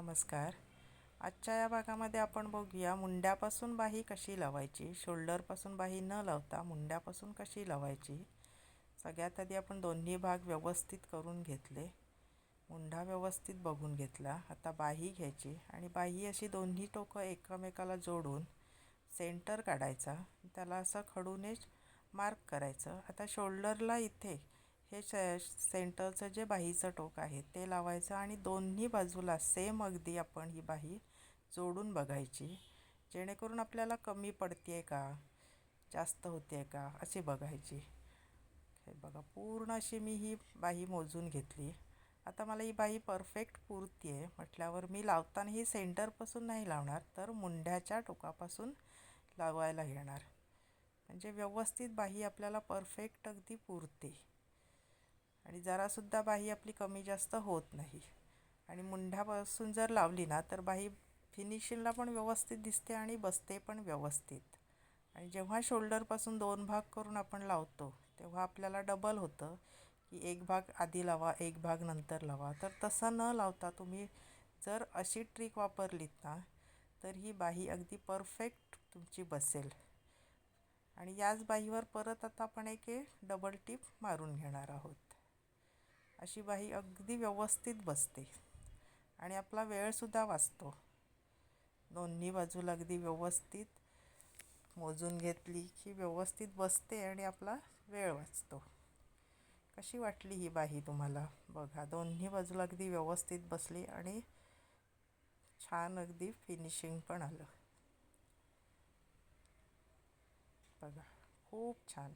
नमस्कार. आजच्या या भागामध्ये आपण बघूया मुंड्यापासून बाही कशी लावायची. शोल्डरपासून बाही न लावता मुंड्यापासून कशी लावायची. सगळ्यात आधी आपण दोन्ही भाग व्यवस्थित करून घेतले. मुंडा व्यवस्थित बघून घेतला. आता बाही घ्यायची आणि बाही अशी दोन्ही टोकं एकमेकाला जोडून सेंटर काढायचा. त्याला असं खडूनेच मार्क करायचं. आता शोल्डरला इथे हे सेंटरचं जे बाहीचं टोक आहे ते लावायचं आणि दोन्ही बाजूला सेम अगदी आपण ही बाही जोडून बघायची, जेणेकरून आपल्याला कमी पडते का जास्त होते का अशी बघायची. हे बघा, पूर्ण अशी मी ही बाही मोजून घेतली. आता मला ही बाही परफेक्ट पुरती आहे म्हटल्यावर मी लावताना ही सेंटरपासून नाही लावणार, तर मुंड्याच्या टोकापासून लावायला घेणार. म्हणजे व्यवस्थित बाही आपल्याला परफेक्ट अगदी पुरते आणि जरासुद्धा बाही आपली कमी जास्त होत नाही. आणि मुंढ्यापासून जर लावली ना तर बाही फिनिशिंगला पण व्यवस्थित दिसते आणि बसते पण व्यवस्थित. आणि जेव्हा शोल्डरपासून 2 भाग करून आपण लावतो तेव्हा आपल्याला डबल होतं की एक भाग आधी लावा एक भाग नंतर लावा. तर तसं न लावता तुम्ही जर अशी ट्रिक वापरलीत ना तर ही बाही अगदी परफेक्ट तुमची बसेल. आणि याच बाहीवर परत आता आपण एक डबल टिप मारून घेणार आहोत. अशी बाही अगदी व्यवस्थित बसते आणि आपला वेळसुद्धा वाचतो. दोन्ही बाजूला अगदी व्यवस्थित मोजून घेतली की व्यवस्थित बसते आणि आपला वेळ वाचतो. कशी वाटली ही बाही तुम्हाला? बघा, दोन्ही बाजूला अगदी व्यवस्थित बसली आणि छान अगदी फिनिशिंग पण आलं. बघा, खूप छान.